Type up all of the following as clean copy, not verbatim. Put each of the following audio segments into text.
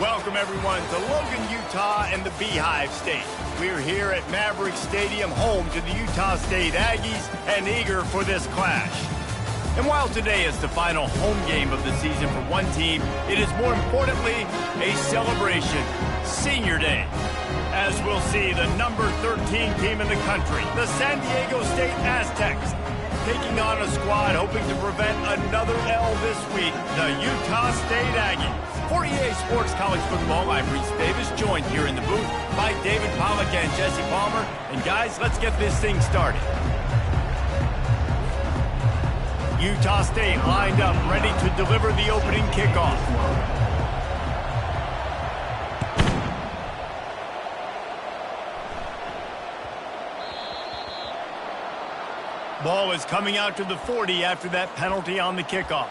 Welcome, everyone, to Logan, Utah and the Beehive State. We're here at Maverick Stadium, home to the Utah State Aggies, and eager for this clash. And while today is the final home game of the season for one team, it is more importantly a celebration, Senior Day. As we'll see, the number 13 team in the country, the San Diego State Aztecs, taking on a squad hoping to prevent another L this week, the Utah State Aggies. For EA Sports College Football, I'm Reese Davis, joined here in the booth by David Pollack and Jesse Palmer. And guys, let's get this thing started. Utah State lined up, ready to deliver the opening kickoff. Ball is coming out to the 40 after that penalty on the kickoff.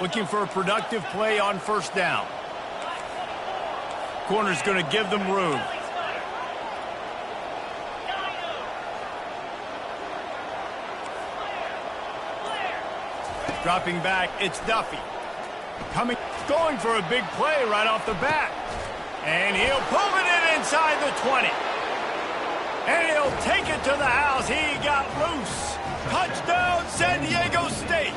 Looking for a productive play on first down. Corner's going to give them room. Dropping back, it's Duffy. Going for a big play right off the bat. And he'll pull it in inside the 20. And he'll take it to the house. He got loose. Touchdown, San Diego State.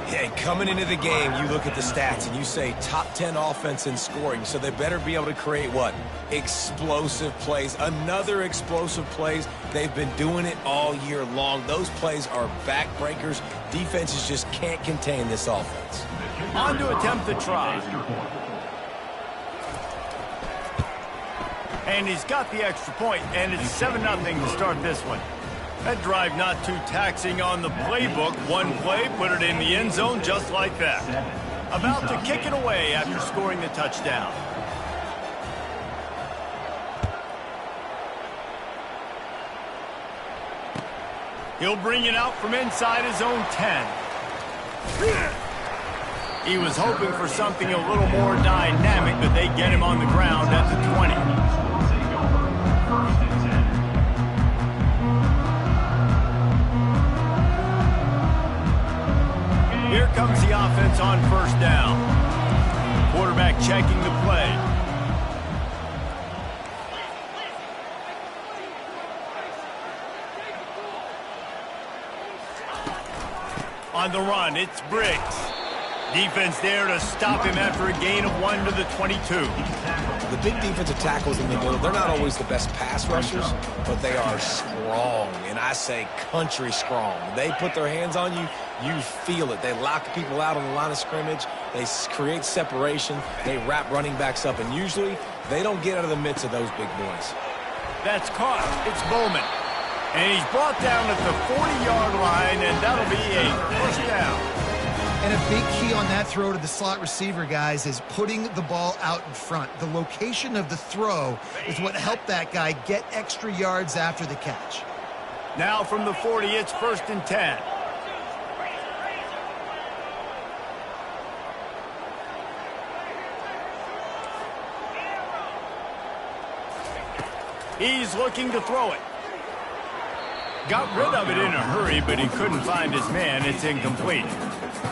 Hey, coming into the game, you look at the stats and you say top 10 offense in scoring, so they better be able to create what? Explosive plays. Another explosive plays. They've been doing it all year long. Those plays are backbreakers. Defenses just can't contain this offense. On to attempt the try. And he's got the extra point, and it's 7-0 to start this one. That drive not too taxing on the playbook. One play, put it in the end zone just like that. About to kick it away after scoring the touchdown. He'll bring it out from inside his own 10. He was hoping for something a little more dynamic, but they get him on the ground at the 20. Here comes the offense on first down. Quarterback checking the play. On the run, it's Briggs. Defense there to stop him after a gain of 1 to the 22. The big defensive tackles in the middle, they're not always the best pass rushers, but they are strong, and I say country strong. They put their hands on you, you feel it. They lock people out on the line of scrimmage. They create separation. They wrap running backs up, and usually they don't get out of the midst of those big boys. That's caught. It's Bowman. And he's brought down at the 40-yard line, and that'll be a first down. And a big key on that throw to the slot receiver, guys, is putting the ball out in front. The location of the throw is what helped that guy get extra yards after the catch. Now from the 40, it's 1st and 10. He's looking to throw it. Got rid of it in a hurry, but he couldn't find his man. It's incomplete.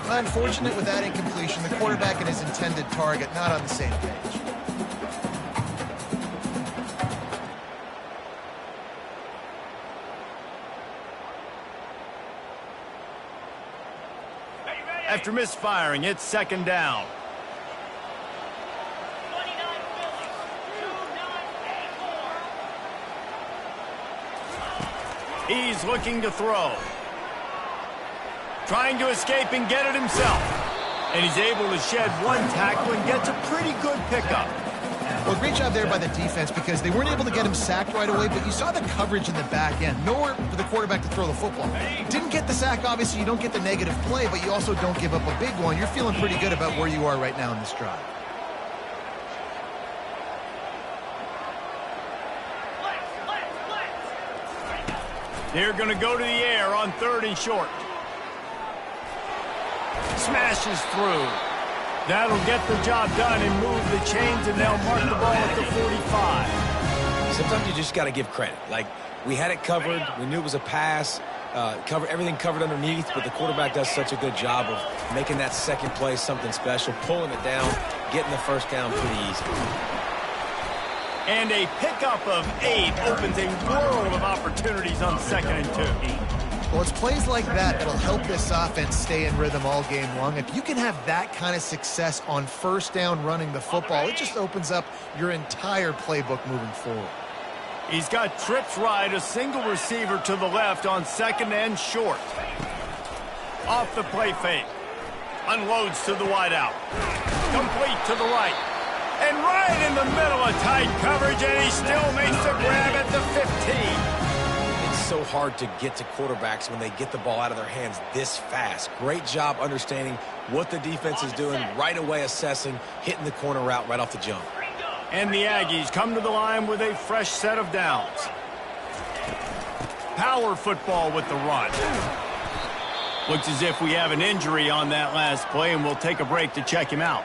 Unfortunate with that incompletion. The quarterback and his intended target not on the same page. After misfiring, it's 2nd down. He's looking to throw. Trying to escape and get it himself. And he's able to shed one tackle and gets a pretty good pickup. Well, great job there by the defense because they weren't able to get him sacked right away, but you saw the coverage in the back end. Nowhere for the quarterback to throw the football. Didn't get the sack, obviously. You don't get the negative play, but you also don't give up a big one. You're feeling pretty good about where you are right now in this drive. They're going to go to the air on 3rd and short. Smashes through. That'll get the job done and move the chains, and they'll mark the ball at the 45. Sometimes you just got to give credit. Like, we had it covered. We knew it was a pass. everything covered underneath, but the quarterback does such a good job of making that second play something special, pulling it down, getting the first down pretty easy. And a pickup of 8 opens a world of opportunities on 2nd and 2. Well, it's plays like that that'll help this offense stay in rhythm all game long. If you can have that kind of success on 1st down running the football, it just opens up your entire playbook moving forward. He's got trips right, a single receiver to the left on 2nd and short. Off the play fake. Unloads to the wideout. Complete to the right. And right in the middle of tight coverage, and he still makes the grab at the 15. It's so hard to get to quarterbacks when they get the ball out of their hands this fast. Great job understanding what the defense is doing, right away assessing, hitting the corner route right off the jump. And the Aggies come to the line with a fresh set of downs. Power football with the run. Looks as if we have an injury on that last play, and we'll take a break to check him out.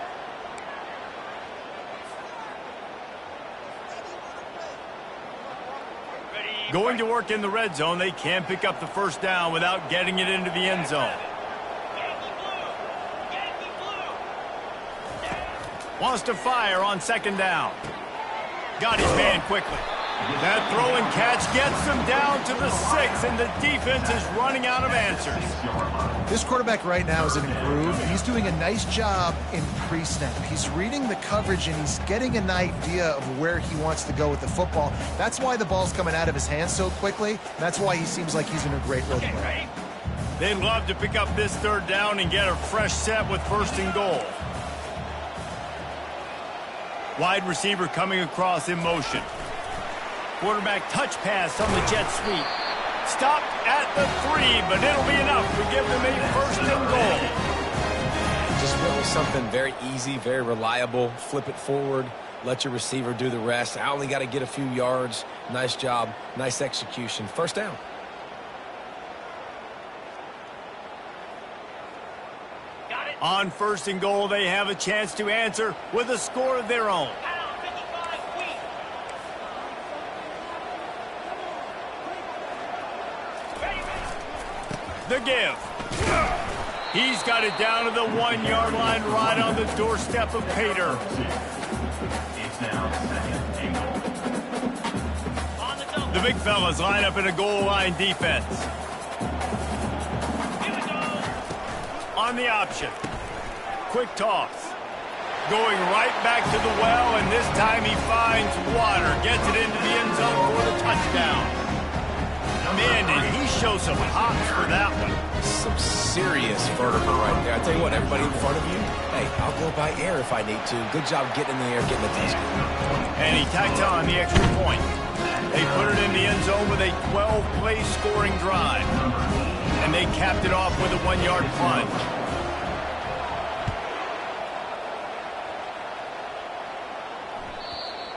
Going to work in the red zone, they can't pick up the 1st down without getting it into the end zone. Wants to fire on 2nd down. Got his man quickly. That throw and catch gets them down to the 6, and the defense is running out of answers. This quarterback right now is in a groove. He's doing a nice job in pre-snap. He's reading the coverage, and he's getting an idea of where he wants to go with the football. That's why the ball's coming out of his hands so quickly. That's why he seems like he's in a great rhythm. They'd love to pick up this 3rd down and get a fresh set with 1st and goal. Wide receiver coming across in motion. Quarterback touch pass on the jet sweep. Stopped at the 3, but it'll be enough to give them a 1st and goal. Just run with something very easy, very reliable. Flip it forward. Let your receiver do the rest. I only got to get a few yards. Nice job. Nice execution. 1st down. On 1st and goal, they have a chance to answer with a score of their own. The give. He's got it down to the 1-yard line right on the doorstep of Pater. The big fellas line up in a goal line defense. On the option. Quick toss. Going right back to the well, and this time he finds water. Gets it into the end zone for the touchdown. Man, did he show some hops for that one. Some serious vertical right there. I tell you what, everybody in front of you, hey, I'll go by air if I need to. Good job getting in the air, getting the touchdown. And he tacked on the extra point. They put it in the end zone with a 12-play scoring drive. And they capped it off with a 1-yard plunge.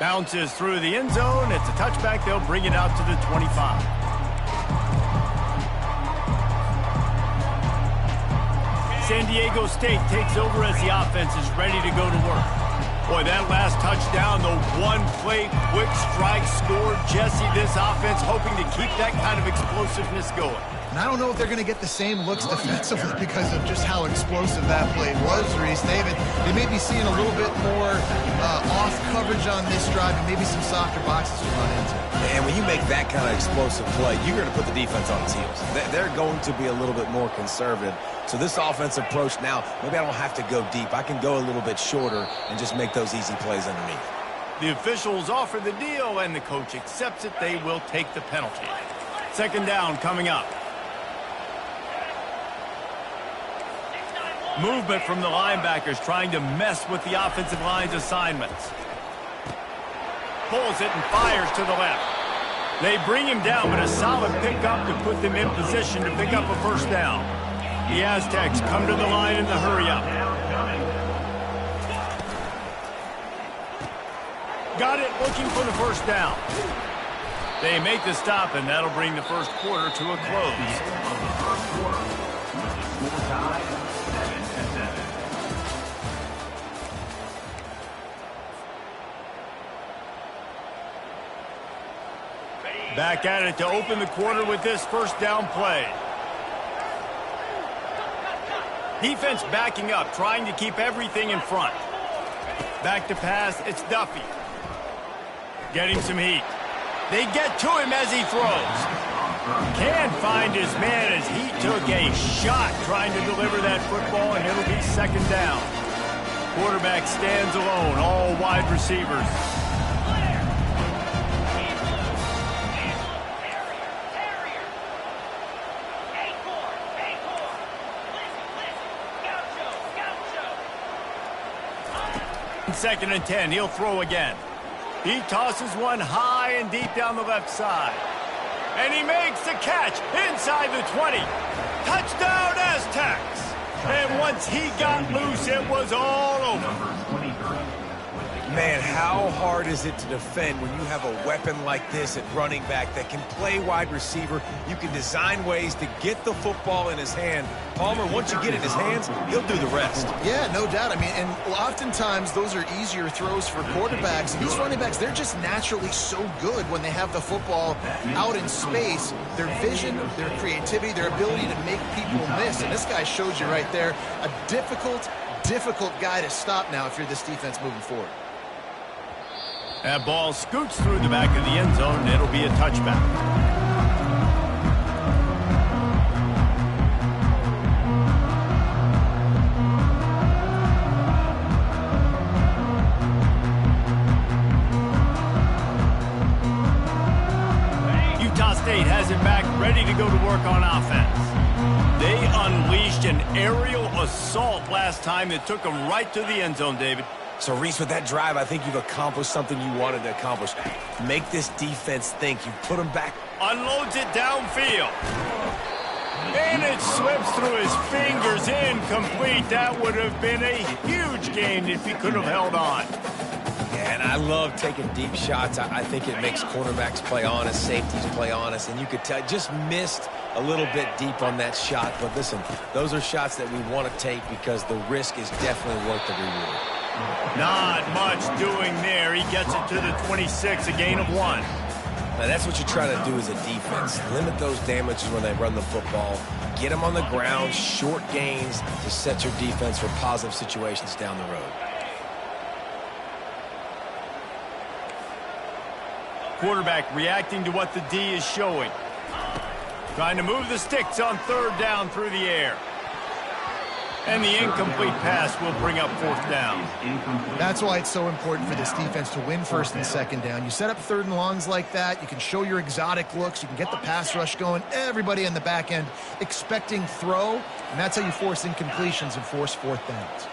Bounces through the end zone. It's a touchback. They'll bring it out to the 25. San Diego State takes over as the offense is ready to go to work. Boy, that last touchdown, the one-play quick strike scored. Jesse, this offense hoping to keep that kind of explosiveness going. And I don't know if they're going to get the same looks defensively because of just how explosive that play was, Reese. They may be seeing a little bit more off coverage on this drive and maybe some softer boxes to run into. And when you make that kind of explosive play, you're going to put the defense on its heels. They're going to be a little bit more conservative. So this offensive approach now, maybe I don't have to go deep. I can go a little bit shorter and just make those easy plays underneath. The officials offer the deal, and the coach accepts it. They will take the penalty. 2nd down coming up. Movement from the linebackers trying to mess with the offensive line's assignments. Pulls it and fires to the left. They bring him down, but a solid pickup to put them in position to pick up a 1st down. The Aztecs come to the line in the hurry-up. Got it, looking for the 1st down. They make the stop, and that'll bring the 1st quarter to a close. Back at it to open the quarter with this first down play. Defense backing up, trying to keep everything in front. Back to pass, it's Duffy. Getting some heat. They get to him as he throws. Can't find his man as he took a shot trying to deliver that football, and it'll be second down. Quarterback stands alone, all wide receivers. Second and 10, he'll throw again. He tosses one high and deep down the left side. And he makes the catch inside the 20. Touchdown, Aztecs! And once he got loose, it was all over. Man, how hard is it to defend when you have a weapon like this at running back that can play wide receiver? You can design ways to get the football in his hand. Palmer, once you get it in his hands, he'll do the rest. Yeah, no doubt. I mean, and oftentimes those are easier throws for quarterbacks. These running backs, they're just naturally so good when they have the football out in space. Their vision, their creativity, their ability to make people miss. And this guy shows you right there, a difficult guy to stop now if you're this defense moving forward. That ball scoots through the back of the end zone, and it'll be a touchback. Utah State has it back, ready to go to work on offense. They unleashed an aerial assault last time that took them right to the end zone, David. So, Reese, with that drive, I think you've accomplished something you wanted to accomplish. Make this defense think. You put them back. Unloads it downfield. And it slips through his fingers, incomplete. That would have been a huge gain if he could have held on. Yeah, and I love taking deep shots. I think it makes quarterbacks play honest, safeties play honest, and you could tell just missed a little bit deep on that shot. But listen, those are shots that we want to take because the risk is definitely worth the reward. Not much doing there. He gets it to the 26, a gain of 1. Now, that's what you try to do as a defense. Limit those damages when they run the football. Get them on the ground, short gains to set your defense for positive situations down the road. Quarterback reacting to what the D is showing. Trying to move the sticks on third down through the air. And the incomplete pass will bring up fourth down. That's why it's so important for this defense to win first and second down. You set up third and longs like that. You can show your exotic looks. You can get the pass rush going. Everybody in the back end expecting throw. And that's how you force incompletions and force fourth downs.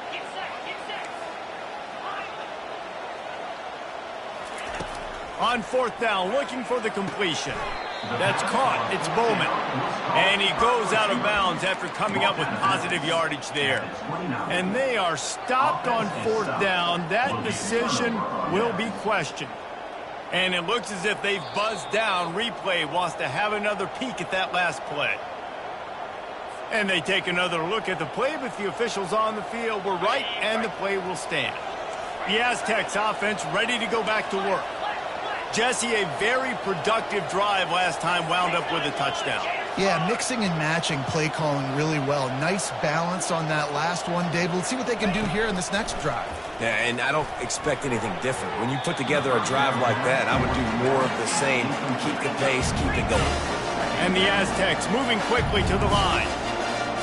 On fourth down, looking for the completion. That's caught. It's Bowman. And he goes out of bounds after coming up with positive yardage there. And they are stopped on fourth down. That decision will be questioned. And it looks as if they've buzzed down. Replay wants to have another peek at that last play. And they take another look at the play, but the officials on the field were right, and the play will stand. The Aztecs offense ready to go back to work. Jesse, a very productive drive last time, wound up with a touchdown. Yeah, mixing and matching play calling really well. Nice balance on that last one, Dave. Let's see what they can do here in this next drive. Yeah, and I don't expect anything different. When you put together a drive like that, I would do more of the same. Keep the pace, keep it going. And the Aztecs moving quickly to the line.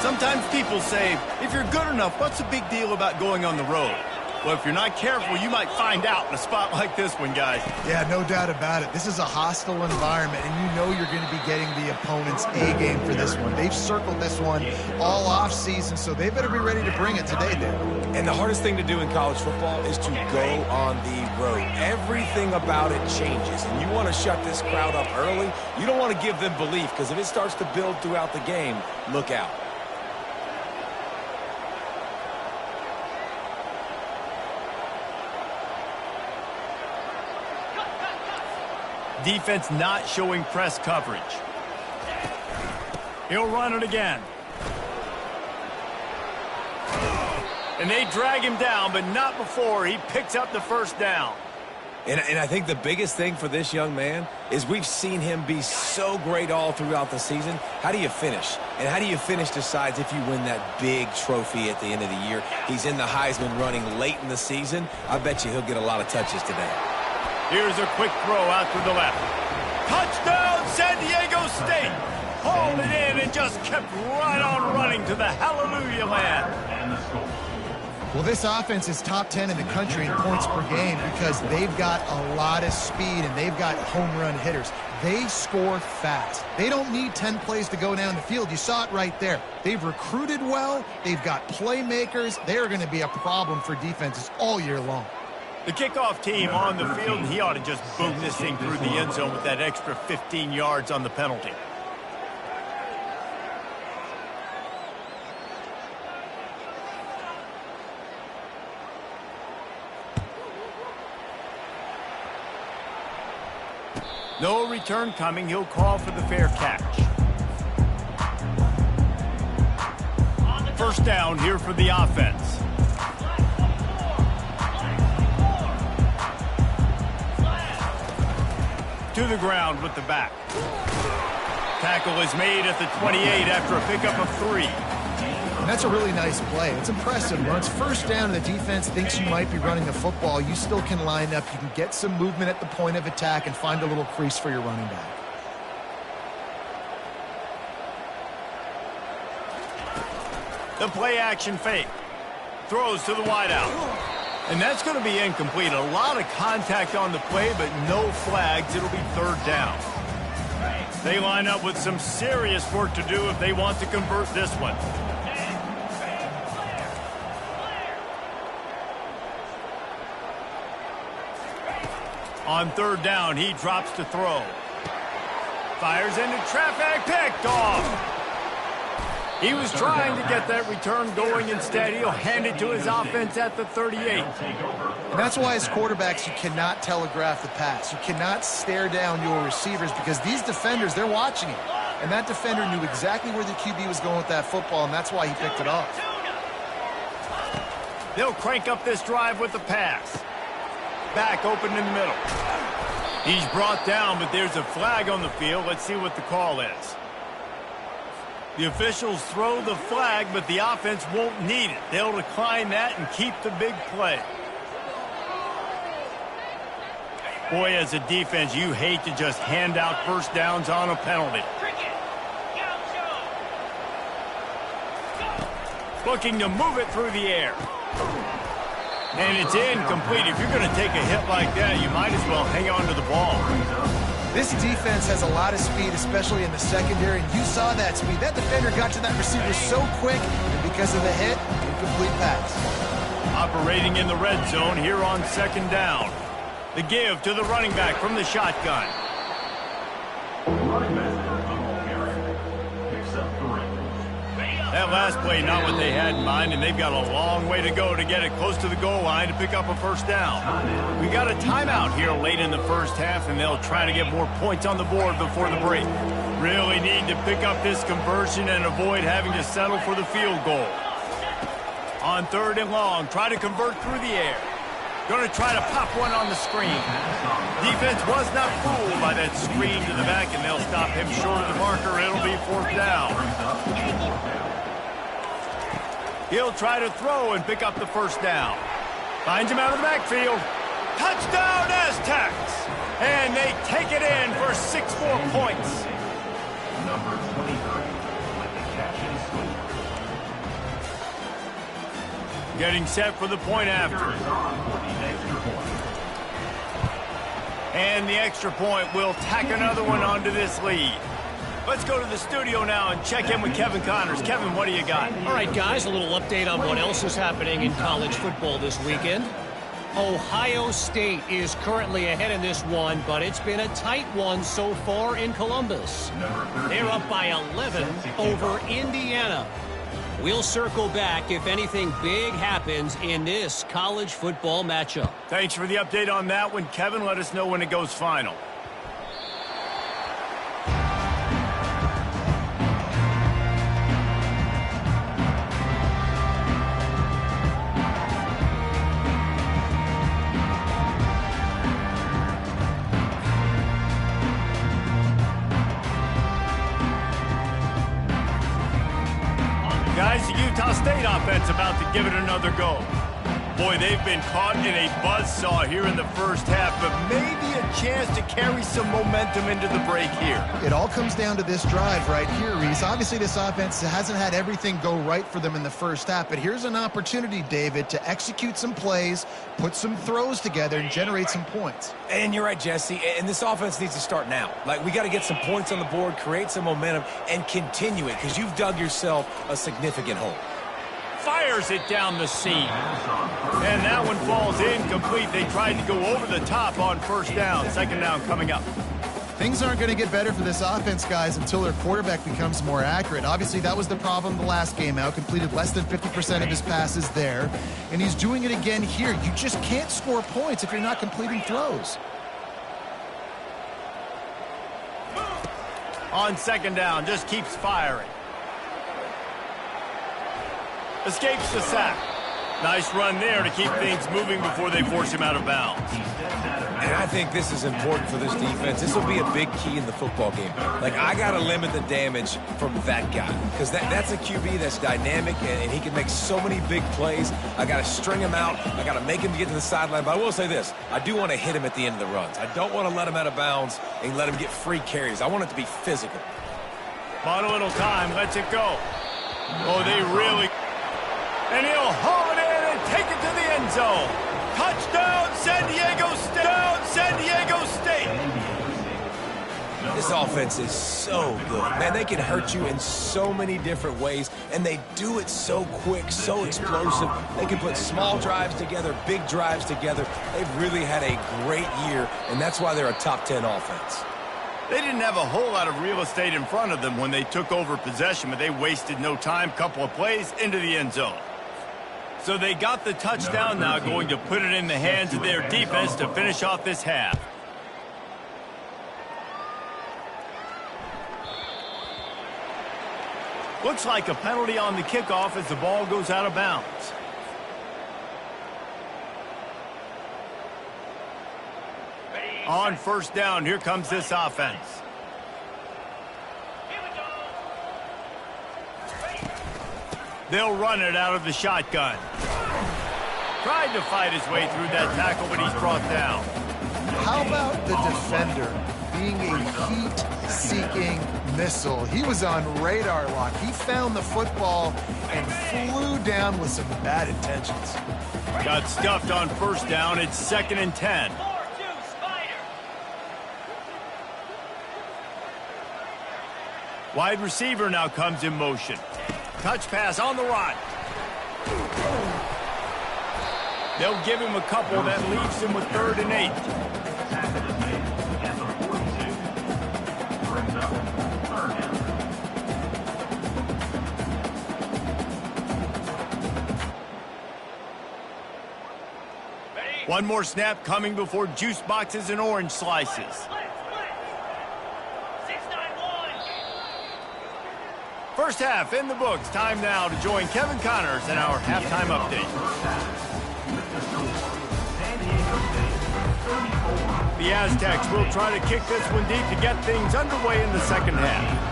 Sometimes people say, if you're good enough, what's the big deal about going on the road? Well, if you're not careful, you might find out in a spot like this one, guys. Yeah, no doubt about it. This is a hostile environment, and you know you're going to be getting the opponent's A game for this one. They've circled this one all off season, so they better be ready to bring it today, Dave. And the hardest thing to do in college football is to go on the road. Everything about it changes, and you want to shut this crowd up early. You don't want to give them belief, because if it starts to build throughout the game, look out. Defense not showing press coverage. He'll run it again. And they drag him down, but not before he picks up the first down. And I think the biggest thing for this young man is we've seen him be so great all throughout the season. How do you finish? And how do you finish decides if you win that big trophy at the end of the year. He's in the Heisman running late in the season. I bet you he'll get a lot of touches today. Here's a quick throw out to the left. Touchdown, San Diego State! Hauled it in and just kept right on running to the hallelujah land. Well, this offense is top 10 in the country in points per game because they've got a lot of speed and they've got home run hitters. They score fast. They don't need 10 plays to go down the field. You saw it right there. They've recruited well. They've got playmakers. They're going to be a problem for defenses all year long. The kickoff team on the field, and he ought to just boom this thing through the end zone with that extra 15 yards on the penalty. No return coming. He'll call for the fair catch. First down here for the offense. To the ground with the back. Tackle is made at the 28 after a pickup of 3. And that's a really nice play. It's impressive. When it's first down and the defense thinks you might be running the football, you still can line up. You can get some movement at the point of attack and find a little crease for your running back. The play action fake. Throws to the wideout. And that's going to be incomplete. A lot of contact on the play, but no flags. It'll be third down. They line up with some serious work to do if they want to convert this one. On third down, he drops to throw. Fires into traffic, picked off. He was trying to get that return going. Instead, he'll hand it to his offense at the 38. And that's why as quarterbacks, you cannot telegraph the pass. You cannot stare down your receivers because these defenders, they're watching it. And that defender knew exactly where the QB was going with that football, and that's why he picked it off. They'll crank up this drive with the pass. Back open in the middle. He's brought down, but there's a flag on the field. Let's see what the call is. The officials throw the flag, but the offense won't need it. They'll decline that and keep the big play. Boy, as a defense, you hate to just hand out first downs on a penalty. Looking to move it through the air. And it's incomplete. If you're going to take a hit like that, you might as well hang on to the ball. This defense has a lot of speed, especially in the secondary, and you saw that speed. That defender got to that receiver so quick, and because of the hit, incomplete pass. Operating in the red zone here on second down. The give to the running back from the shotgun. That last play, not what they had in mind, and they've got a long way to go to get it close to the goal line to pick up a first down. We got a timeout here late in the first half, and they'll try to get more points on the board before the break. Really need to pick up this conversion and avoid having to settle for the field goal. On third and long, try to convert through the air. Going to try to pop one on the screen. Defense was not fooled by that screen to the back, and they'll stop him short of the marker. It'll be fourth down. He'll try to throw and pick up the first down. Finds him out of the backfield. Touchdown, Aztecs! And they take it in for 6 more points. Number 23 with the catch and scoop. Getting set for the point after. And the extra point will tack another one onto this lead. Let's go to the studio now and check in with Kevin Connors. Kevin, what do you got? All right, guys, a little update on what else is happening in college football this weekend. Ohio State is currently ahead in this one, but it's been a tight one so far in Columbus. They're up by 11 over Indiana. We'll circle back if anything big happens in this college football matchup. Thanks for the update on that one, Kevin. Let us know when it goes final. Utah State offense about to give it another go. Boy, they've been caught in a buzzsaw here in the first half, but maybe a chance to carry some momentum into the break here. It all comes down to this drive right here, Reese. Obviously, this offense hasn't had everything go right for them in the first half, but here's an opportunity, David, to execute some plays, put some throws together, and generate some points. And you're right, Jesse, and this offense needs to start now. Like, we got to get some points on the board, create some momentum, and continue it, because you've dug yourself a significant hole. Fires it down the seam. And that one falls incomplete. They tried to go over the top on first down. Second down coming up. Things aren't going to get better for this offense, guys, until their quarterback becomes more accurate. Obviously, that was the problem the last game out. Completed less than 50% of his passes there. And he's doing it again here. You just can't score points if you're not completing throws. On second down, just keeps firing. Escapes the sack. Nice run there to keep things moving before they force him out of bounds. And I think this is important for this defense. This will be a big key in the football game. Like, I got to limit the damage from that guy, because that's a QB that's dynamic, and he can make so many big plays. I got to string him out. I got to make him get to the sideline. But I will say this. I do want to hit him at the end of the runs. I don't want to let him out of bounds and let him get free carries. I want it to be physical. Bought a little time. Lets it go. Oh, they really... And he'll haul it in and take it to the end zone. Touchdown, San Diego State! San Diego State! This offense is so good. Man, they can hurt you in so many different ways, and they do it so quick, so explosive. They can put small drives together, big drives together. They've really had a great year, and that's why they're a top 10 offense. They didn't have a whole lot of real estate in front of them when they took over possession, but they wasted no time. Couple of plays into the end zone. So they got the touchdown, now going to put it in the hands of their defense to finish off this half. Looks like a penalty on the kickoff as the ball goes out of bounds. On first down, here comes this offense. They'll run it out of the shotgun. Tried to fight his way through that tackle, but he's brought down. How about the defender being a heat-seeking missile? He was on radar lock. He found the football and flew down with some bad intentions. Got stuffed on first down. It's 2nd and 10. Wide receiver now comes in motion. Touch pass on the run. They'll give him a couple that leaves him with 3rd and 8. One more snap coming before juice boxes and orange slices. First half in the books. Time now to join Kevin Connors in our halftime update. The Aztecs will try to kick this one deep to get things underway in the second half.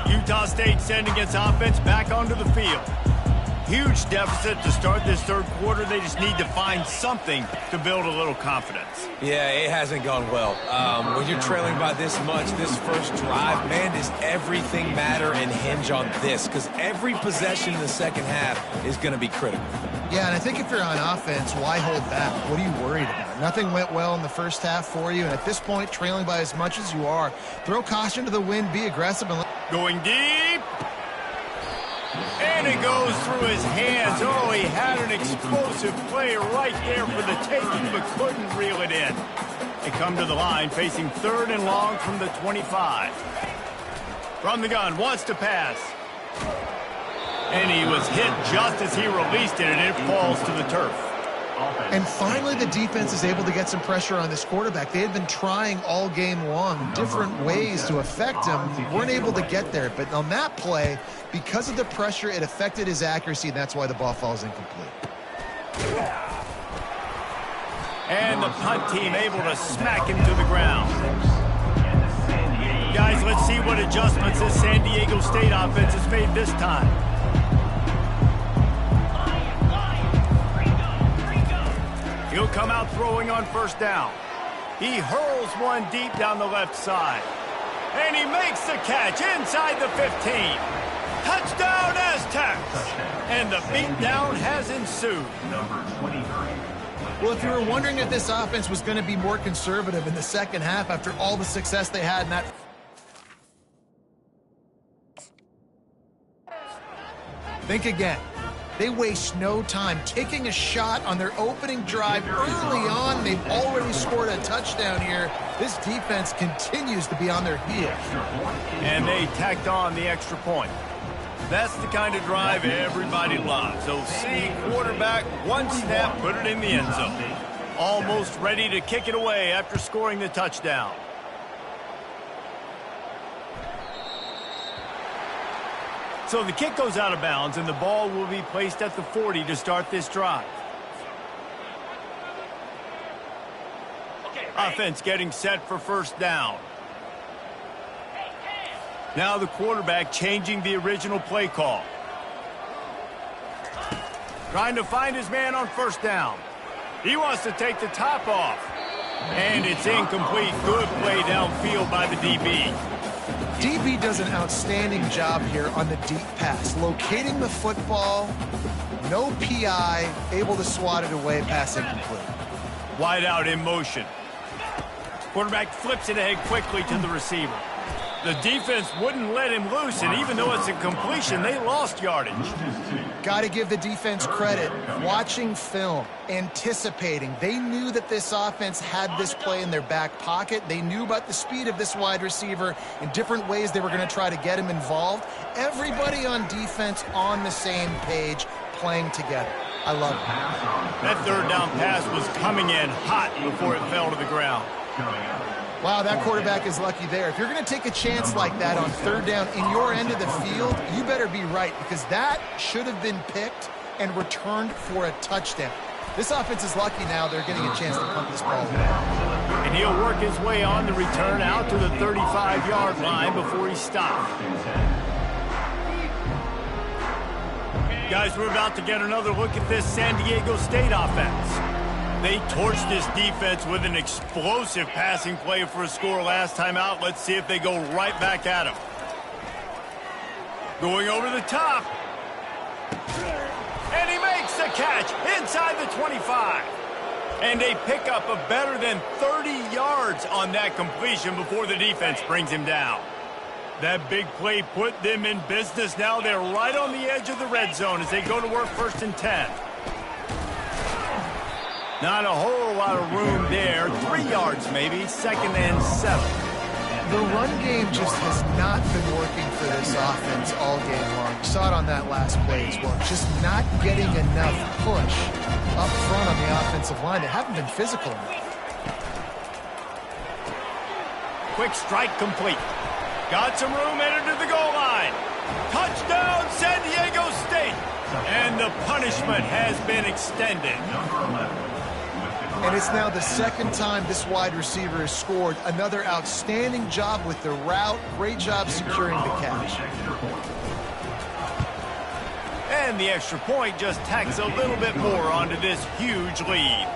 Utah State sending its offense back onto the field. Huge deficit to start this third quarter. They just need to find something to build a little confidence. Yeah, it hasn't gone well. When you're trailing by this much, this first drive, man, does everything matter and hinge on this? Because every possession in the second half is going to be critical. Yeah, and I think if you're on offense, why hold back? What are you worried about? Nothing went well in the first half for you, and at this point, trailing by as much as you are, throw caution to the wind, be aggressive, and going deep. And it goes through his hands. Oh, he had an explosive play right there for the taking, but couldn't reel it in. They come to the line, facing 3rd and long from the 25. From the gun, wants to pass. And he was hit just as he released it, and it falls to the turf. And finally, the defense is able to get some pressure on this quarterback. They had been trying all game long, different ways to affect him. Weren't able to get there. But on that play, because of the pressure, it affected his accuracy, and that's why the ball falls incomplete. And the punt team able to smack him to the ground. Guys, let's see what adjustments this San Diego State offense has made this time. He'll come out throwing on first down. He hurls one deep down the left side. And he makes the catch inside the 15. Touchdown, Aztecs! And the beatdown has ensued. Number 23. Well, if you were wondering if this offense was going to be more conservative in the second half after all the success they had in that... Think again. They waste no time taking a shot on their opening drive early on. They've already scored a touchdown here. This defense continues to be on their heels. And they tacked on the extra point. That's the kind of drive everybody loves. So see quarterback, one snap, put it in the end zone. Almost ready to kick it away after scoring the touchdown. So the kick goes out of bounds, and the ball will be placed at the 40 to start this drive. Offense getting set for first down. Now the quarterback changing the original play call. Trying to find his man on first down. He wants to take the top off. And it's incomplete. Good play downfield by the DB. DB does an outstanding job here on the deep pass. Locating the football, no PI, able to swat it away, pass incomplete. Wide out in motion. Quarterback flips it ahead quickly to the receiver. The defense wouldn't let him loose, and even though it's a completion, they lost yardage. Got to give the defense credit. Watching film, anticipating. They knew that this offense had this play in their back pocket. They knew about the speed of this wide receiver in different ways they were going to try to get him involved. Everybody on defense on the same page, playing together. I love it. That third down pass was coming in hot before it fell to the ground. Wow, that quarterback is lucky there. If you're going to take a chance like that on third down in your end of the field, you better be right, because that should have been picked and returned for a touchdown. This offense is lucky now they're getting a chance to punt this ball away. And he'll work his way on the return out to the 35-yard line before he stops. Guys, we're about to get another look at this San Diego State offense. They torched this defense with an explosive passing play for a score last time out. Let's see if they go right back at him. Going over the top. And he makes the catch inside the 25. And they pick up a better than 30 yards on that completion before the defense brings him down. That big play put them in business. Now they're right on the edge of the red zone as they go to work 1st and 10. Not a whole lot of room there. 3 yards maybe. 2nd and 7. The run game just has not been working for this offense all game long. You saw it on that last play as well. Just not getting enough push up front on the offensive line. They haven't been physical enough. Quick strike complete. Got some room headed to the goal line. Touchdown, San Diego State. And the punishment has been extended. And it's now the second time this wide receiver has scored. Another outstanding job with the route. Great job securing the catch. And the extra point just tacks a little bit more onto this huge lead.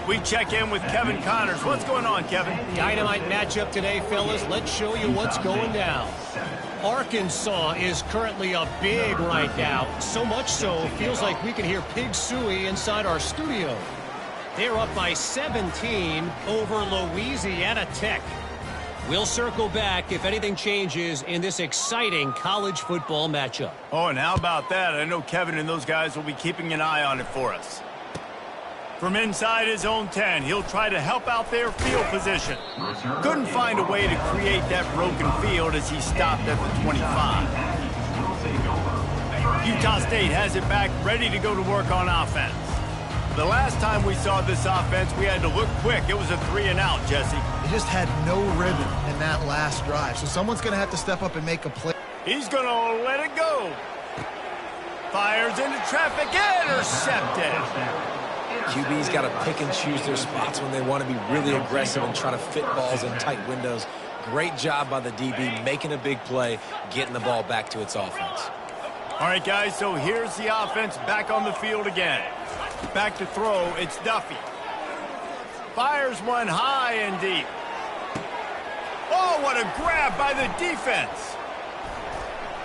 We check in with Kevin Connors. What's going on, Kevin? Dynamite matchup today, fellas. Let's show you what's going down. Arkansas is currently up big right now. So much so, feels like we can hear Pig Suey inside our studio. They're up by 17 over Louisiana Tech. We'll circle back if anything changes in this exciting college football matchup. Oh, and how about that? I know Kevin and those guys will be keeping an eye on it for us. From inside his own 10, he'll try to help out their field position. Couldn't find a way to create that broken field as he stopped at the 25. Utah State has it back, ready to go to work on offense. The last time we saw this offense, we had to look quick. It was a 3-and-out, Jesse. They just had no rhythm in that last drive, so someone's going to have to step up and make a play. He's going to let it go. Fires into traffic, intercepted. QB's got to pick and choose their spots when they want to be really aggressive and try to fit balls in tight windows. Great job by the DB making a big play, getting the ball back to its offense. All right, guys, so here's the offense back on the field again. Back to throw, it's Duffy. Fires one high and deep. Oh, what a grab by the defense.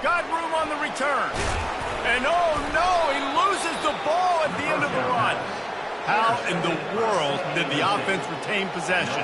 Got room on the return. And oh no, he loses the ball at the end of the run. How in the world did the offense retain possession?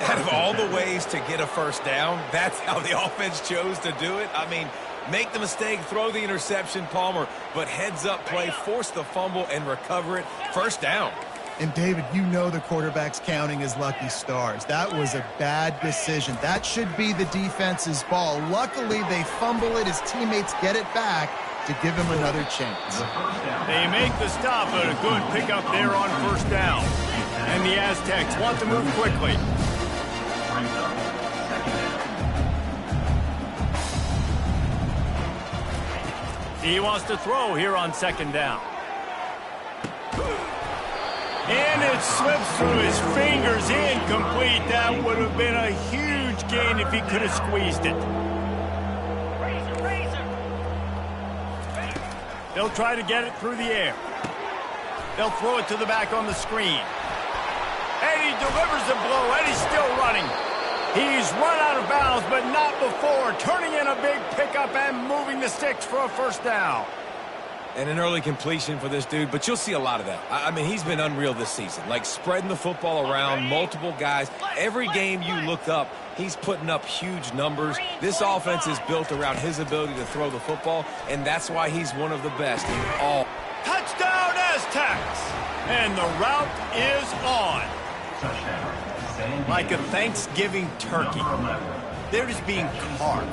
Out of all the ways to get a first down, that's how the offense chose to do it. I mean, make the mistake, throw the interception, Palmer, but heads-up play, force the fumble, and recover it. First down. And, David, you know the quarterback's counting his lucky stars. That was a bad decision. That should be the defense's ball. Luckily, they fumble it. His teammates get it back to give him another chance. They make the stop, but a good pickup there on first down. And the Aztecs want to move quickly. He wants to throw here on second down. And it slips through his fingers, incomplete. That would have been a huge gain if he could have squeezed it. They'll try to get it through the air. They'll throw it to the back on the screen. And he delivers the blow, and he's still running. He's run out of bounds, but not before. Turning in a big pickup and moving the sticks for a first down. And an early completion for this dude, but you'll see a lot of that. I mean, he's been unreal this season. Like, spreading the football around, multiple guys. Every game you look up, he's putting up huge numbers. This offense is built around his ability to throw the football, and that's why he's one of the best in all. Touchdown, Aztecs! And the route is on. Like a Thanksgiving turkey. They're just being carved.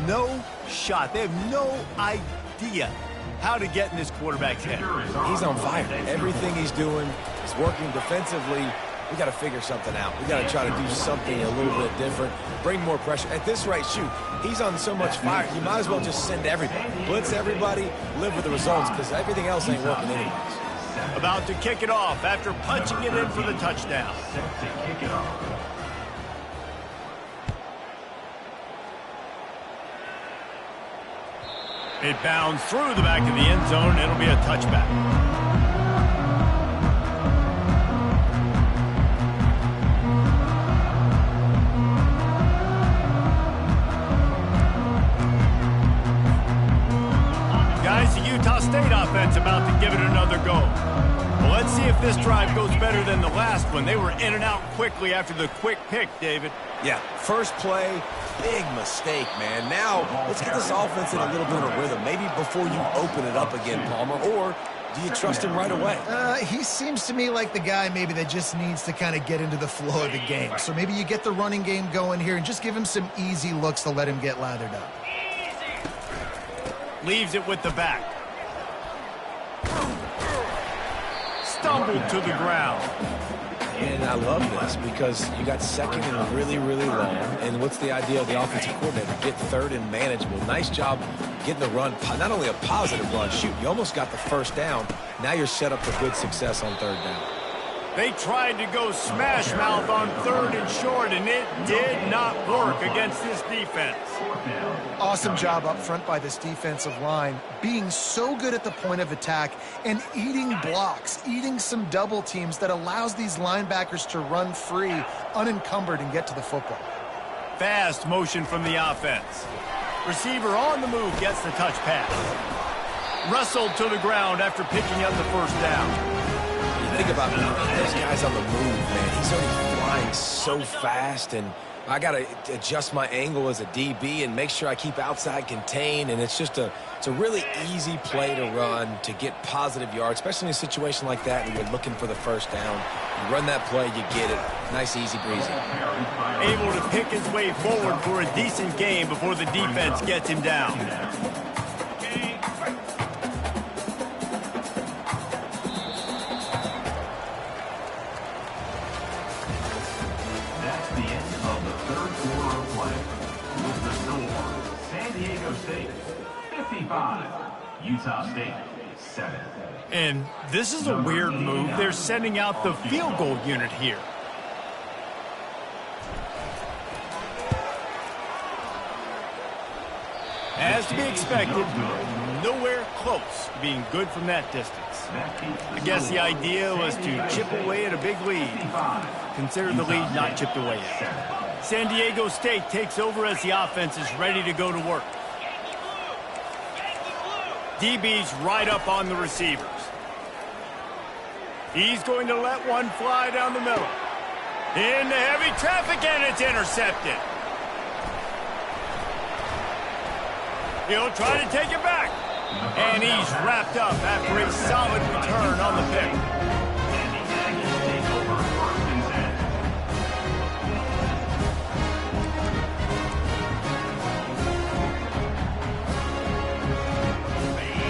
No shot. They have no idea how to get in this quarterback's head. He's on fire. Everything he's doing is working defensively. We got to figure something out. We got to try to do something a little bit different, bring more pressure. At this rate, shoot, he's on so much fire, you might as well just send everybody. Blitz everybody, live with the results, because everything else ain't working anyways. About to kick it off after punching it in for the touchdown. It bounds through the back of the end zone. It'll be a touchback. Guys, the Utah State offense about to give it another go. Well, let's see if this drive goes better than the last one. They were in and out quickly after the quick pick, David. Yeah, first play, big mistake, man. Now, let's get this offense in a little bit of rhythm. Maybe before you open it up again, Palmer, or do you trust him right away? He seems to me like the guy maybe that just needs to kind of get into the flow of the game. So maybe you get the running game going here and just give him some easy looks to let him get lathered up. Leaves it with the back. Stumbled to the ground. And I love this because you got second and really, really long. And what's the idea of the offensive coordinator? Get third and manageable. Nice job getting the run. Not only a positive run, shoot, you almost got the first down. Now you're set up for good success on third down. They tried to go smash mouth on third and short, and it did not work against this defense. Awesome job up front by this defensive line, being so good at the point of attack and eating blocks, eating some double teams that allows these linebackers to run free, unencumbered, and get to the football. Fast motion from the offense. Receiver on the move gets the touch pass. Wrestled to the ground after picking up the first down. Think about those guys on the move, man. He's already flying so fast, and I got to adjust my angle as a DB and make sure I keep outside contained, and it's a really easy play to run to get positive yards, especially in a situation like that when you're looking for the first down. You run that play, you get it. Nice, easy breezy. Able to pick his way forward for a decent game before the defense gets him down. 25, Utah State, 7. And this is a weird move. They're sending out the field goal unit here. As to be expected, nowhere close to being good from that distance. I guess the idea was to chip away at a big lead. Consider the lead not chipped away yet. San Diego State takes over as the offense is ready to go to work. DB's right up on the receivers. He's going to let one fly down the middle. Into heavy traffic, and it's intercepted. He'll try to take it back. And he's wrapped up after a solid return on the pick.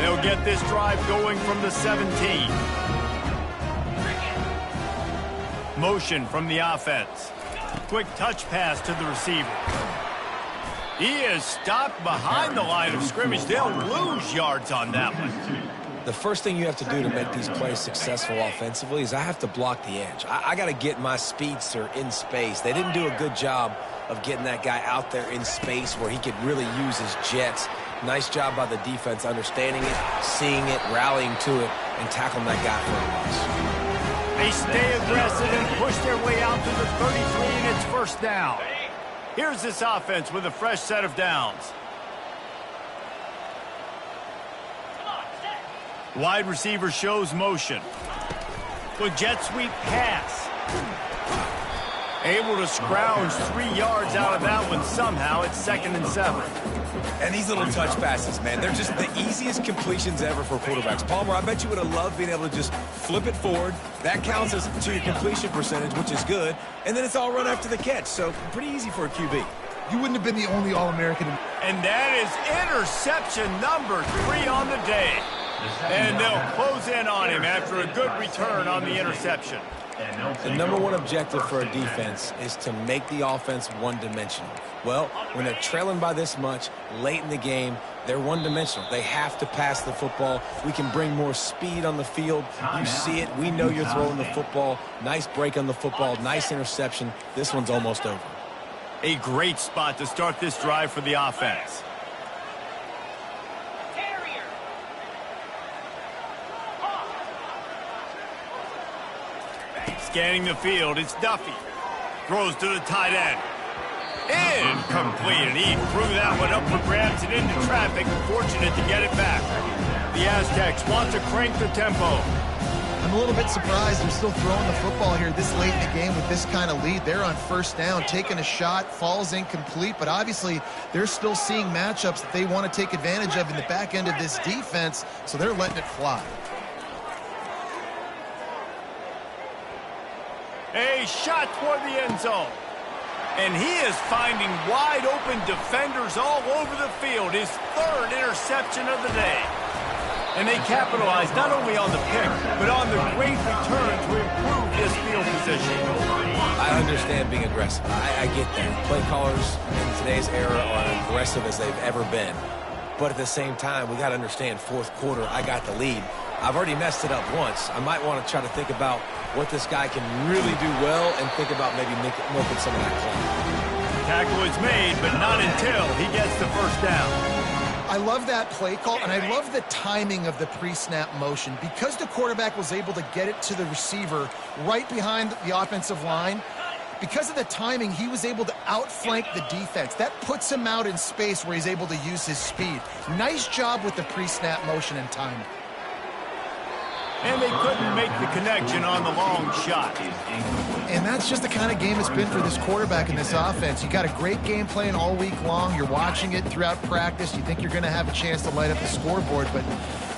They'll get this drive going from the 17. Motion from the offense. Quick touch pass to the receiver. He is stopped behind the line of scrimmage. They'll lose yards on that one. The first thing you have to do to make these plays successful offensively is I have to block the edge. I got to get my speedster in space. They didn't do a good job of getting that guy out there in space where he could really use his jets. Nice job by the defense understanding it, seeing it, rallying to it, and tackling that guy for a loss. They stay aggressive and push their way out to the 33, and it's first down. Here's this offense with a fresh set of downs. Wide receiver shows motion. With jet sweep pass. Able to scrounge 3 yards out of that one somehow. It's 2nd and 7. And these little touch passes, man, they're just the easiest completions ever for quarterbacks. Palmer, I bet you would have loved being able to just flip it forward. That counts as to your completion percentage, which is good. And then it's all run after the catch, so pretty easy for a QB. You wouldn't have been the only All-American. And that is interception number 3 on the day. And they'll close in on him after a good return on the interception. The number one objective for a defense is to make the offense one-dimensional. Well, when they're trailing by this much, late in the game, they're one-dimensional. They have to pass the football. We can bring more speed on the field. You see it. We know you're throwing the football. Nice break on the football. Nice interception. This one's almost over. A great spot to start this drive for the offense. Scanning the field, it's Duffy. Throws to the tight end. Incomplete, and he threw that one up for grabs and into traffic. Fortunate to get it back. The Aztecs want to crank the tempo. I'm a little bit surprised they're still throwing the football here this late in the game with this kind of lead. They're on first down, taking a shot, falls incomplete, but obviously they're still seeing matchups that they want to take advantage of in the back end of this defense, so they're letting it fly. A shot toward the end zone. And he is finding wide open defenders all over the field. His 3rd interception of the day. And they capitalize not only on the pick, but on the great return to improve his field position. I understand being aggressive. I get that. Play callers in today's era are aggressive as they've ever been. But at the same time, we got to understand 4th quarter, I got the lead. I've already messed it up once. I might want to try to think about what this guy can really do well and think about maybe milking some of that clock. Tackle is made, but not until he gets the first down. I love that play call, and I love the timing of the pre-snap motion. Because the quarterback was able to get it to the receiver right behind the offensive line, because of the timing, he was able to outflank the defense. That puts him out in space where he's able to use his speed. Nice job with the pre-snap motion and timing. And they couldn't make the connection on the long shot. And that's just the kind of game it's been for this quarterback in this offense. You got a great game plan all week long. You're watching it throughout practice. You think you're going to have a chance to light up the scoreboard, but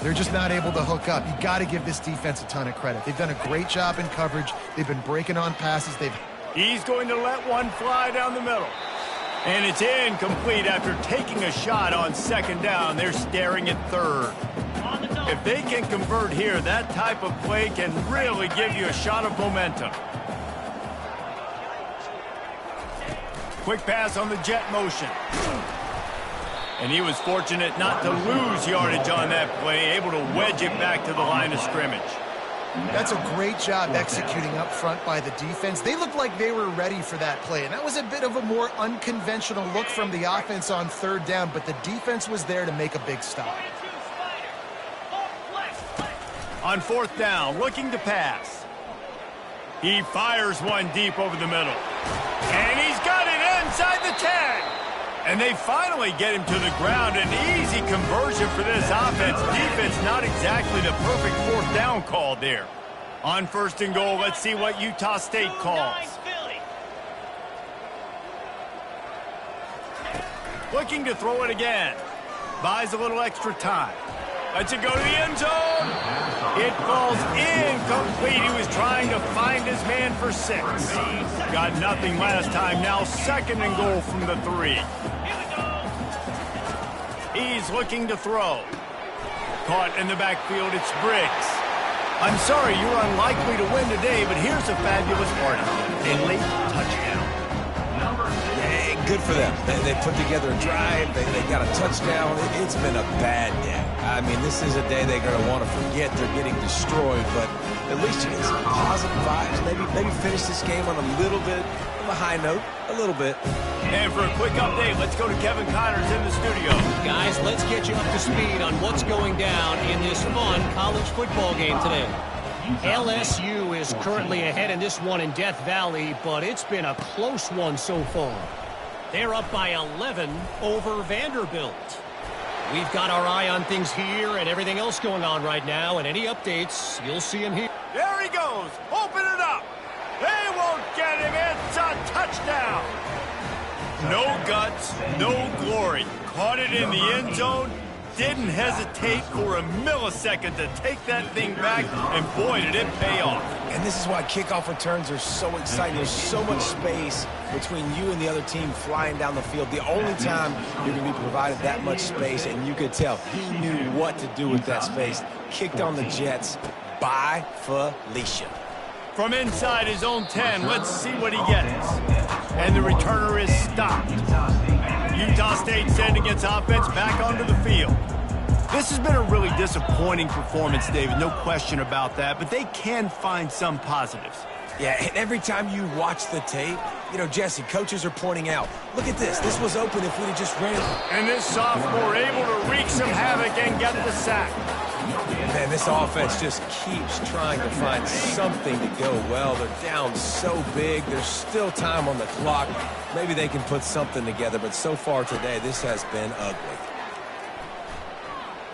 they're just not able to hook up. You got to give this defense a ton of credit. They've done a great job in coverage. They've been breaking on passes. He's going to let one fly down the middle. And it's incomplete after taking a shot on 2nd down. They're staring at 3rd. If they can convert here, that type of play can really give you a shot of momentum. Quick pass on the jet motion. And he was fortunate not to lose yardage on that play, able to wedge it back to the line of scrimmage. That's a great job executing up front by the defense. They looked like they were ready for that play, and that was a bit of a more unconventional look from the offense on third down, but the defense was there to make a big stop. On fourth down, looking to pass. He fires one deep over the middle. And he's got it inside the 10. And they finally get him to the ground. An easy conversion for this offense. Defense not exactly the perfect fourth down call there. On first and goal, let's see what Utah State calls. Looking to throw it again. Buys a little extra time. Lets it go to the end zone. It falls incomplete. He was trying to find his man for 6. Got nothing last time. Now second and goal from the 3. He's looking to throw. Caught in the backfield, it's Briggs. I'm sorry, you're unlikely to win today, but here's a fabulous party. A late touchdown. Yeah, good for them. They put together a drive. They got a touchdown. It's been a bad day. I mean, this is a day they're going to want to forget. They're getting destroyed, but at least you get some positive vibes. Maybe finish this game on a little bit of a high note. A little bit. And for a quick update, let's go to Kevin Connors in the studio. Guys, let's get you up to speed on what's going down in this fun college football game today. LSU is currently ahead in this one in Death Valley, but it's been a close one so far. They're up by 11 over Vanderbilt. We've got our eye on things here and everything else going on right now, and any updates, you'll see him here. There he goes. Open it up. They won't get him. It's a touchdown. No guts, no glory. Caught it in the end zone. Didn't hesitate for a millisecond to take that thing back, and boy, did it pay off. And this is why kickoff returns are so exciting. There's so much space between you and the other team flying down the field. The only time you're going to be provided that much space, and you could tell he knew what to do with that space. Kicked on the Jets. Bye, Felicia. From inside his own 10, let's see what he gets. And the returner is stopped. Utah State sending its offense back onto the field. This has been a really disappointing performance, David, no question about that, but they can find some positives. Yeah, and every time you watch the tape, you know, Jesse, coaches are pointing out, look at this. This was open if we'd have just ran. And this sophomore able to wreak some havoc and get the sack. Man, this offense just keeps trying to find something to go well. They're down so big. There's still time on the clock. Maybe they can put something together, but so far today, this has been ugly.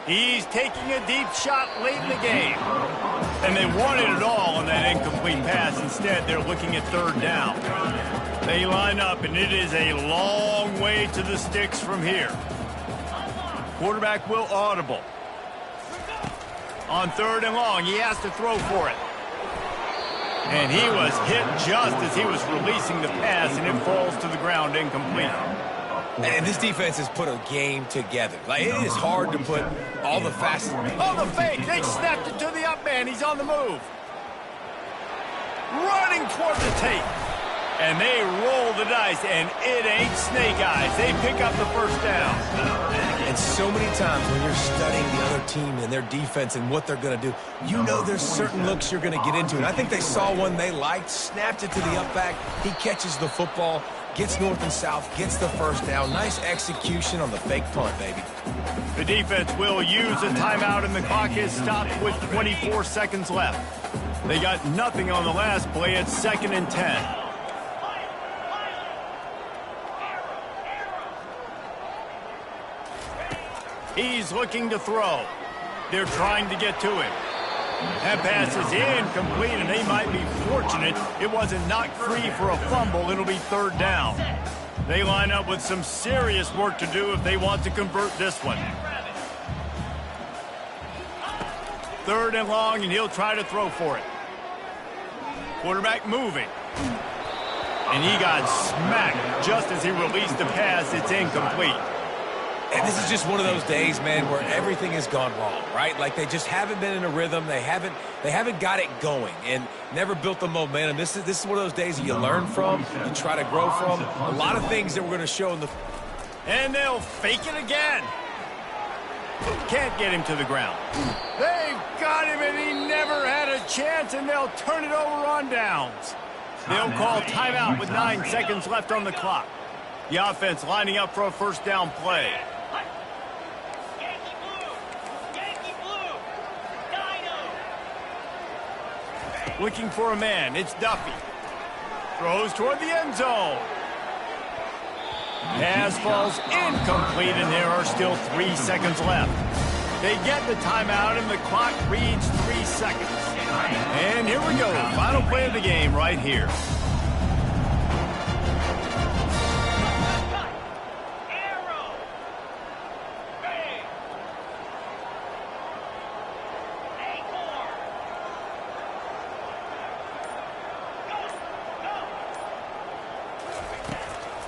He's taking a deep shot late in the game. And they wanted it all on that incomplete pass. Instead, they're looking at third down. They line up, and it is a long way to the sticks from here. Quarterback will audible. On third and long, he has to throw for it. And he was hit just as he was releasing the pass, and it falls to the ground incomplete. And this defense has put a game together. Like, it is hard to put all the fast. Oh, the fake. They snapped it to the up man. He's on the move. Running toward the tape. And they roll the dice, and it ain't snake eyes. They pick up the first down. And so many times when you're studying the other team and their defense and what they're going to do, you know there's certain looks you're going to get into. And I think they saw one they liked, snapped it to the up back. He catches the football, gets north and south, gets the first down. Nice execution on the fake punt, baby. The defense will use a timeout, and the clock is stopped with 24 seconds left. They got nothing on the last play. It's 2nd and 10. He's looking to throw. They're trying to get to him. That pass is incomplete, and they might be fortunate it wasn't knocked free for a fumble. It'll be third down. They line up with some serious work to do if they want to convert this one. Third and long, and he'll try to throw for it. Quarterback moving. And he got smacked just as he released the pass. It's incomplete. And this is just one of those days, man, where everything has gone wrong, right? Like they just haven't been in a rhythm. They haven't got it going and never built the momentum. This is one of those days that you learn from, you try to grow from. A lot of things that we're going to show in the... And they'll fake it again. Can't get him to the ground. They've got him, and he never had a chance, and they'll turn it over on downs. They'll call timeout with 9 seconds left on the clock. The offense lining up for a first down play. Looking for a man. It's Duffy. Throws toward the end zone. Pass falls incomplete, and there are still 3 seconds left. They get the timeout, and the clock reads 3 seconds. And here we go. Final play of the game right here.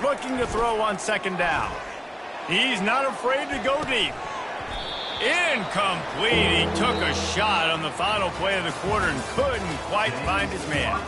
Looking to throw on second down. He's not afraid to go deep. Incomplete. He took a shot on the final play of the quarter and couldn't quite find his man.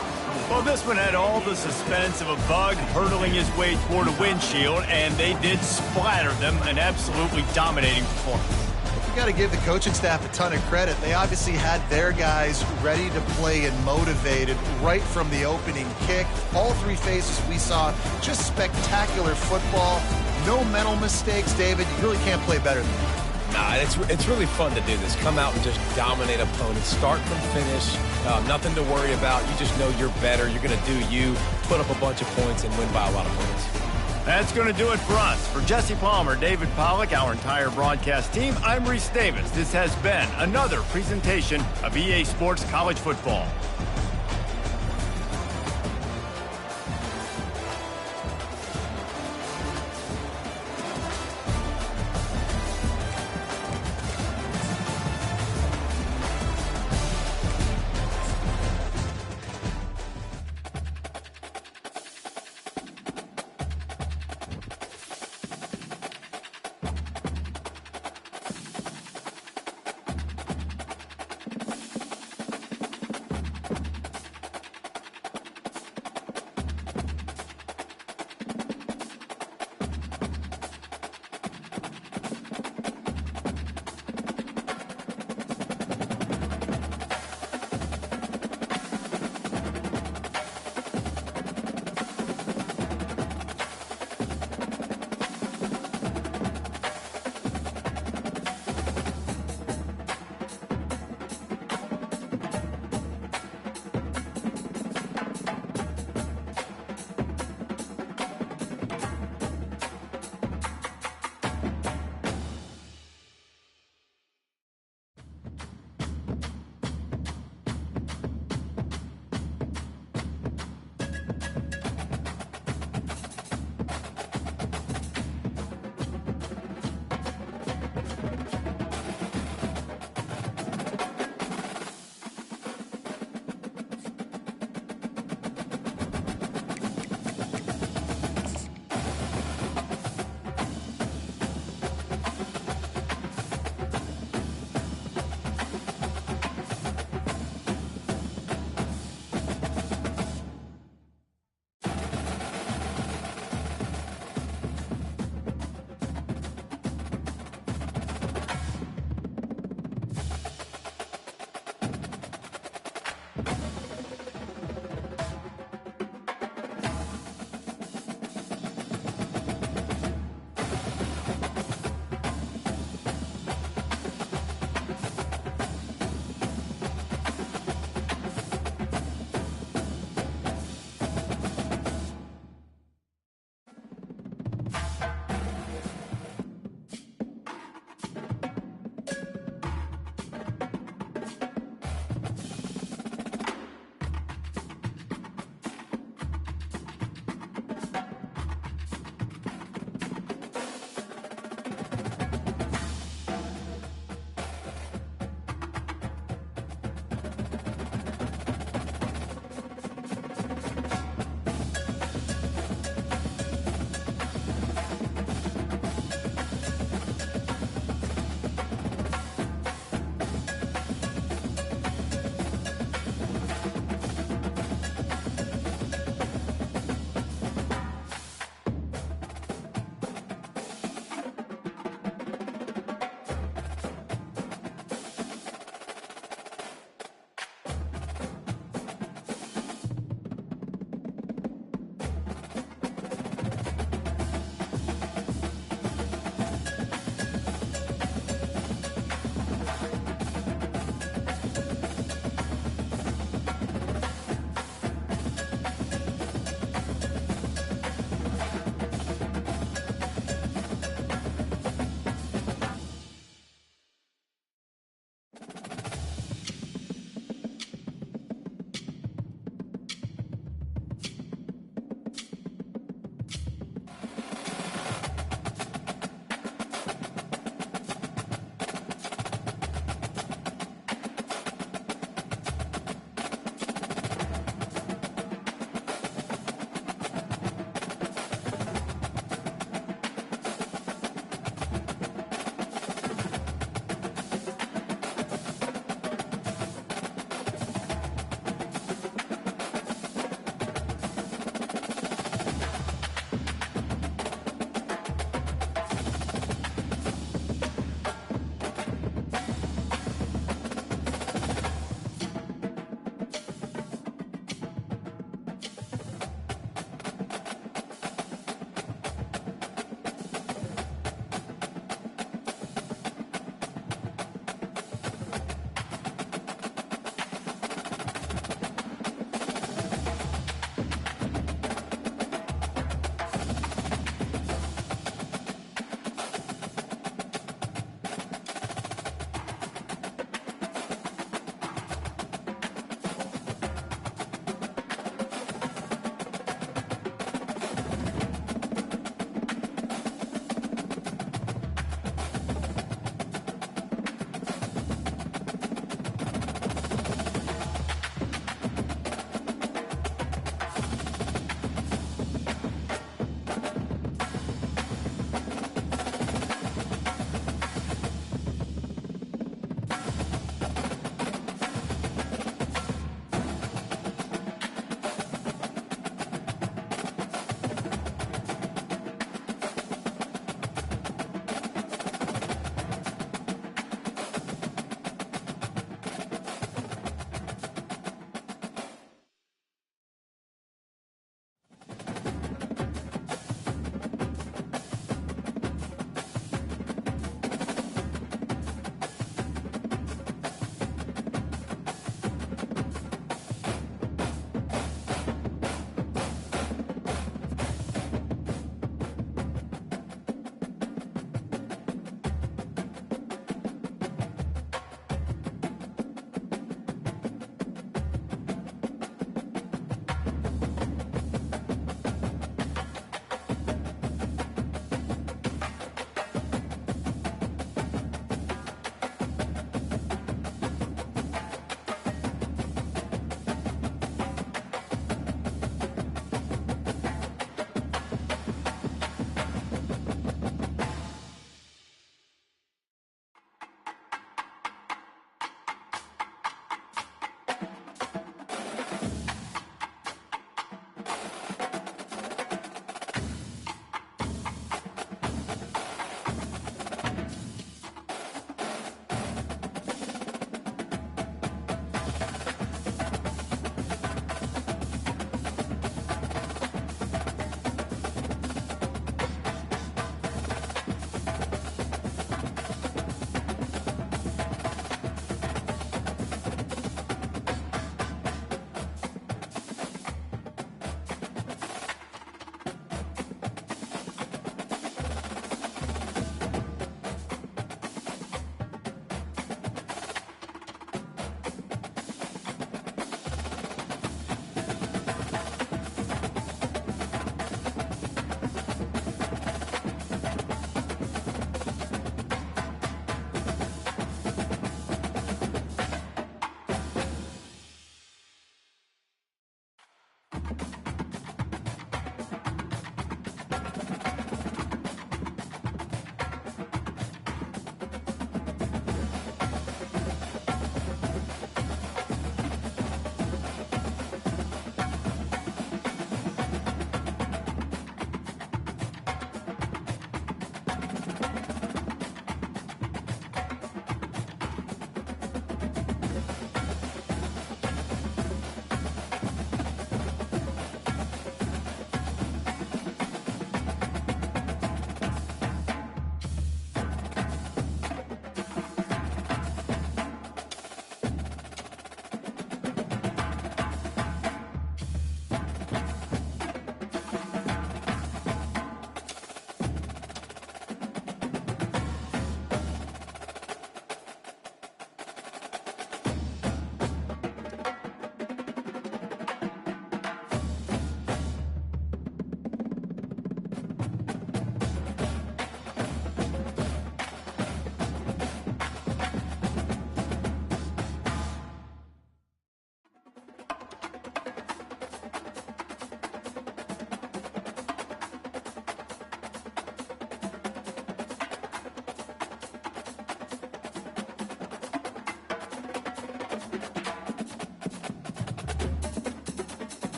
Well, this one had all the suspense of a bug hurtling his way toward a windshield, and they did splatter them. An absolutely dominating performance. You got to give the coaching staff a ton of credit. They obviously had their guys ready to play and motivated right from the opening kick. All 3 phases we saw, just spectacular football. No mental mistakes, David. You really can't play better than that. Nah, it's really fun to do this. Come out and just dominate opponents, start from finish. Nothing to worry about. You just know you're better. You're going to do you, put up a bunch of points, and win by a lot of points. That's going to do it for us. For Jesse Palmer, David Pollack, our entire broadcast team, I'm Reese Davis. This has been another presentation of EA Sports College Football.